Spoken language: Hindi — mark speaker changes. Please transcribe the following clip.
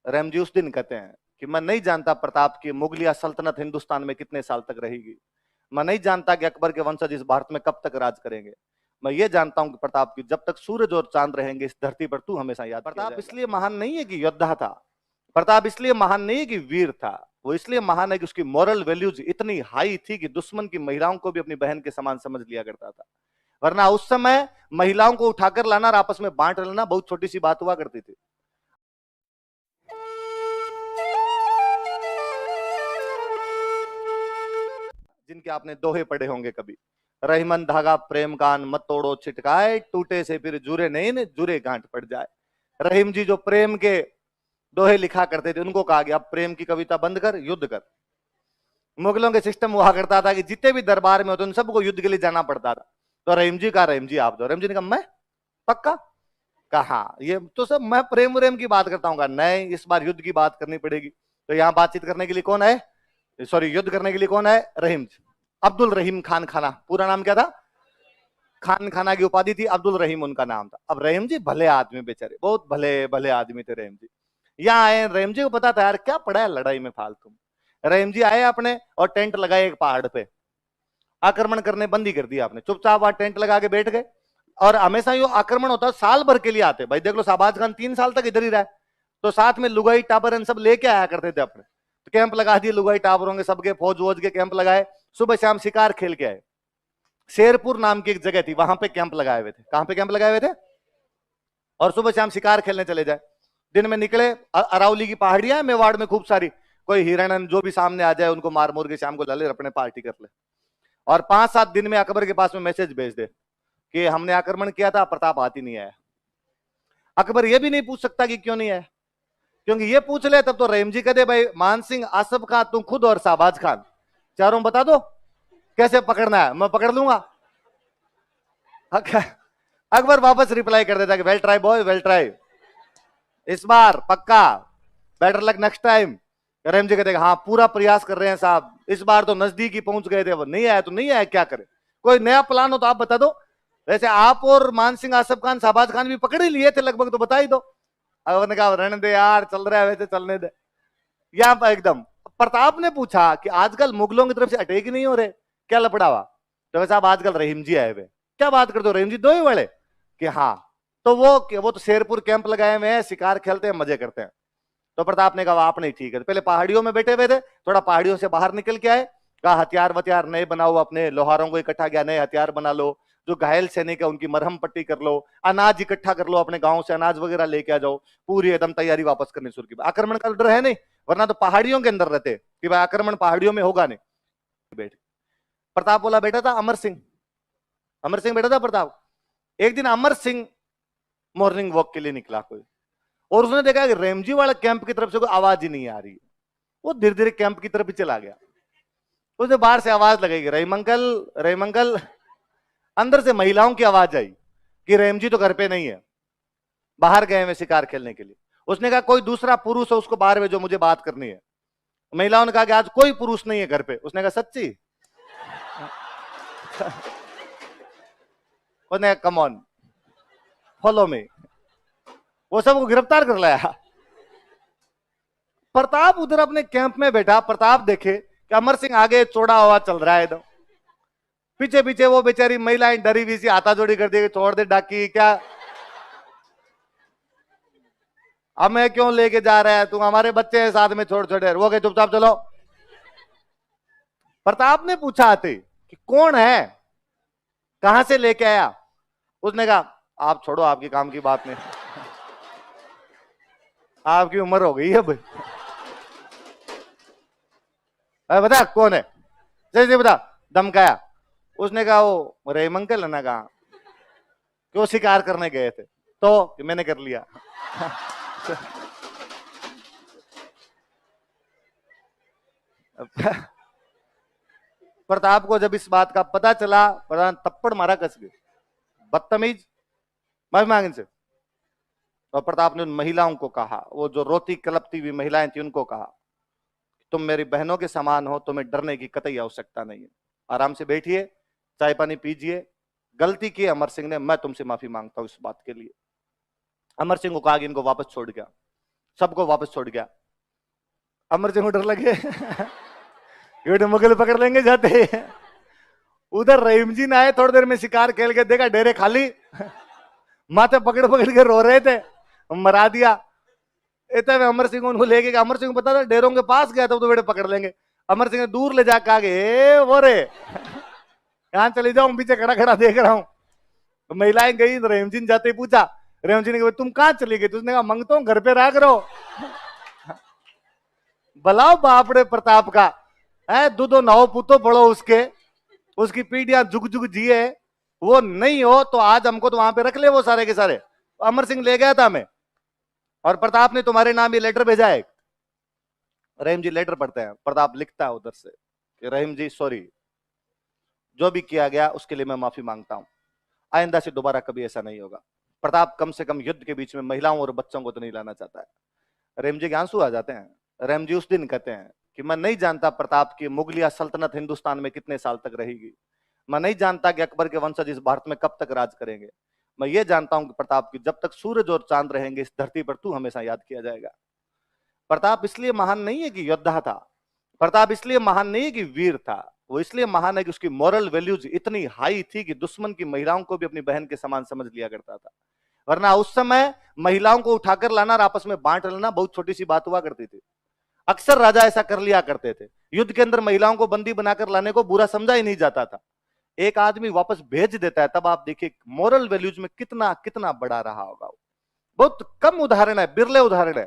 Speaker 1: रहीम जी उस दिन कहते हैं कि मैं नहीं जानता प्रताप की मुगलिया सल्तनत हिंदुस्तान में कितने साल तक रहेगी, मैं नहीं जानता कि अकबर के वंशज इस भारत में कब तक राज करेंगे, मैं ये जानता हूं कि प्रताप की जब तक सूरज और चांद रहेंगे इस धरती पर तू हमेशा याद। प्रताप इसलिए महान नहीं है कि योद्धा था, प्रताप इसलिए महान नहीं है कि वीर था, वो इसलिए महान है कि उसकी मॉरल वैल्यूज इतनी हाई थी कि दुश्मन की महिलाओं को भी अपनी बहन के समान समझ लिया करता था। वरना उस समय महिलाओं को उठाकर लाना और आपस में बांट लेना बहुत छोटी सी बात हुआ करती थी। जिनके आपने दोहे पढ़े होंगे कभी, रहीमन धागा प्रेम कान मत तोड़ो छिटकाए, टूटे से फिर जुरे नहीं न जुरे गांठ पड़ जाए। रहीम जी जो प्रेम के दोहे लिखा करते थे उनको कहा गया अब प्रेम की कविता बंद कर, युद्ध कर। मुगलों के सिस्टम हुआ करता था कि जितने भी दरबार में होते उन सबको युद्ध के लिए जाना पड़ता था। तो रहीम जी कहा रहीम जी आप दो, रहीम जी ने कहा मैं पक्का, कहा ये तो सब मैं प्रेम व्रेम की बात करता हूँ, नहीं इस बार युद्ध की बात करनी पड़ेगी। तो यहाँ बातचीत करने के लिए कौन है, सॉरी युद्ध करने के लिए कौन है, रहीम जी। अब्दुल रहीम खान खाना, पूरा नाम क्या था, खान खाना की उपाधि थी, अब्दुल रहीम उनका नाम था। अब रहीम जी भले आदमी बेचारे, बहुत भले भले आदमी थे रहीम जी। यहाँ आए, रहीम जी को पता था यार क्या पड़ा है लड़ाई में फालतू। रहीम जी आए अपने और टेंट लगाए एक पहाड़ पे, आक्रमण करने बंद ही कर दिया आपने, चुपचाप वहां टेंट लगा के बैठ गए। और हमेशा यो आक्रमण होता साल भर के लिए आते, भाई देख लो शाहबाज खान 3 साल तक इधर ही रहा, तो साथ में लुगाई टाबर सब लेके आया करते थे अपने, तो कैंप लगा दिए लुगाई टाबरों के सबके, फौज वोज के कैंप लगाए, सुबह शाम शिकार खेल के आए। शेरपुर नाम की एक जगह थी वहां पे कैंप लगाए हुए थे, कहां पे कैंप लगाए हुए थे, और सुबह शाम शिकार खेलने चले जाए। दिन में निकले, अरावली की पहाड़ियां मेवाड़ में खूब सारी, कोई हिरण जो भी सामने आ जाए उनको मार मोर के शाम को ला ले अपने पार्टी कर ले। और 5-7 दिन में अकबर के पास में मैसेज भेज दे कि हमने आक्रमण किया था, प्रताप हाथ ही नहीं आया। अकबर ये भी नहीं पूछ सकता कि क्यों नहीं आया, क्योंकि ये पूछ ले तब तो रहीम जी कहते भाई मान सिंह, आसफ खान, तुम खुद और शाहबाज खान चारों बता दो कैसे पकड़ना है, मैं पकड़ लूंगा। अकबर वापस रिप्लाई कर देता कि well try boy well try, इस बार पक्का, बेटर लक नेक्स्ट टाइम। रहीम जी कहते हाँ पूरा प्रयास कर रहे हैं साहब, इस बार तो नजदीक ही पहुंच गए थे, वो नहीं आया तो नहीं आया, क्या करें, कोई नया प्लान हो तो आप बता दो। वैसे आप और मान सिंह, आसफ खान, शाहबाज खान भी पकड़ ही लिए थे लगभग, तो बता ही दो। अकबर ने कहा रहने दे यार, चल रहा है वैसे चलने दे। यहाँ पर एकदम प्रताप ने पूछा कि आजकल मुगलों की तरफ से अटैक ही नहीं हो रहे, क्या लपड़ा हुआ, तो वैसे आप आजकल रहीम जी आए हुए, क्या बात करते हो रहीम जी दो ही वाले, कि हाँ, तो वो तो शेरपुर कैंप लगाए हुए हैं, शिकार खेलते हैं, मजे करते हैं। तो प्रताप ने कहा आप नहीं, ठीक है, पहले पहाड़ियों में बैठे हुए थे, थोड़ा पहाड़ियों से बाहर निकल के आए, कहा हथियार वथियार नए बनाओ, अपने लोहारों को इकट्ठा किया, नए हथियार बना लो, जो घायल सैनिक है उनकी मरहम पट्टी कर लो, अनाज इकट्ठा कर लो, अपने गांव से अनाज वगैरह लेके आ जाओ, पूरी एकदम तैयारी वापस करनी शुरू की। आक्रमण का डर है नहीं, वरना तो पहाड़ियों के अंदर रहते कि भाई आक्रमण पहाड़ियों में होगा नहीं। बैठ प्रताप बोला बैठा था अमर सिंह, अमर सिंह बैठा था प्रताप। एक दिन अमर सिंह मॉर्निंग वॉक के लिए निकला कोई, और उसने देखा कि रेमजी वाला कैंप की तरफ से कोई आवाज ही नहीं आ रही, वो धीरे धीरे कैंप की तरफ ही चला गया। उसने बाहर से आवाज लगाई रहीमंकल रहीमंकल, अंदर से महिलाओं की आवाज आई कि रेमजी तो घर पे नहीं है, बाहर गए हैं शिकार खेलने के लिए। उसने कहा कोई दूसरा पुरुष है उसको बाहर में जो मुझे बात करनी है। महिलाओं ने कहा कि आज कोई पुरुष नहीं है घर पे। उसने कहा सच्ची, कम ऑन फॉलो मी, वो सबको गिरफ्तार कर लाया। प्रताप उधर अपने कैंप में बैठा, प्रताप देखे कि अमर सिंह आगे चौड़ा हुआ चल रहा है एकदम, पीछे पीछे वो बेचारी महिलाएं डरी हुई सी हाथा जोड़ी कर दी, छोड़ दे डाकी, क्या हमें क्यों लेके जा रहा है, तुम हमारे बच्चे हैं साथ में, छोड़ छोड़े, वो गए चुपचाप चलो। प्रताप ने पूछा आते कि कौन है, कहां से लेके आया। उसने कहा आप छोड़ो, आपकी काम की बात नहीं, आपकी उम्र हो गई है भाई, बता कौन है, जैसे बता, धमकाया। उसने कहा वो रहीमंकल है ना, कहा क्यों शिकार करने गए थे, तो मैंने कर लिया। प्रताप को जब इस बात का पता चला, प्रधान थप्पड़ मारा कस के, बदतमीज, माफी मांग इनसे। और प्रताप ने उन महिलाओं को कहा, वो जो रोती कलपती हुई महिलाएं थी उनको कहा, तुम मेरी बहनों के समान हो, तुम्हें डरने की कतई आवश्यकता नहीं है, आराम से बैठिए, चाय पानी पीजिए, गलती की अमर सिंह ने, मैं तुमसे माफी मांगता हूं इस बात के लिए। अमर सिंह को कहा कि इनको वापस छोड़ गया। सबको वापस छोड़ गया। अमर सिंह को डर लगे ये मुगल पकड़ लेंगे जाते। उधर रहीम जी ने आए, थोड़ी देर में शिकार खेल के देखा डेरे खाली माथे पकड़ पकड़ के रो रहे थे, मरा दिया। इतने में अमर सिंह उनको लेके गया। अमर सिंह को पता था डेरों के पास गया तो बेटे पकड़ लेंगे। अमर सिंह ने दूर ले जाकर आगे वो रे यहां चले जाओ, पीछे खड़ा खड़ा देख रहा हूं। तो महिलाएं गई तो रहीम जी ने जाते ही पूछा, रहीम जी ने कहा तुम कहां चली गई? तो उसने कहा मंगता हूं घर पे रह करो। बलाओ बापड़े प्रताप का है, दूधो नहो पुतो पड़ो उसके, उसकी पीढ़ियां जुग जुग जिए। वो नहीं हो तो आज हमको तो वहां पे रख ले वो सारे के सारे। तो अमर सिंह ले गया था हमें, और प्रताप ने तुम्हारे नाम ये लेटर भेजा है। रहीम जी लेटर पढ़ते हैं, प्रताप लिखता है उधर से कि रहीम जी सॉरी, जो भी किया गया उसके लिए मैं माफी मांगता हूं, आइंदा से दोबारा कभी ऐसा नहीं होगा। प्रताप कम से कम युद्ध के बीच में महिलाओं और बच्चों को तो नहीं लाना चाहता है। रहीम जी के आंसू आ जाते हैं। रहीम जी उस दिन कहते हैं कि मैं नहीं जानता प्रताप की मुगलिया सल्तनत हिंदुस्तान में कितने साल तक रहेगी, मैं नहीं जानता कि अकबर के वंशज इस भारत में कब तक राज करेंगे। मैं ये जानता हूं कि प्रताप की जब तक सूरज और चांद रहेंगे इस धरती पर तू हमेशा याद किया जाएगा। प्रताप इसलिए महान नहीं है कि योद्धा था, प्रताप इसलिए महान नहीं है कि वीर था, वो इसलिए महान है कि उसकी मॉरल वैल्यूज इतनी हाई थी कि दुश्मन की महिलाओं को भी अपनी बहन के समान समझ लिया करता था। वरना उस समय महिलाओं को उठाकर लाना और आपस में बांट लेना बहुत छोटी सी बात हुआ करती थी। अक्सर राजा ऐसा कर लिया करते थे। युद्ध के अंदर महिलाओं को बंदी बनाकर लाने को बुरा समझा ही नहीं जाता था। एक आदमी वापस भेज देता है तब आप देखिए मॉरल वैल्यूज में कितना कितना बड़ा रहा होगा। बहुत कम उदाहरण है, बिरले उदाहरण है।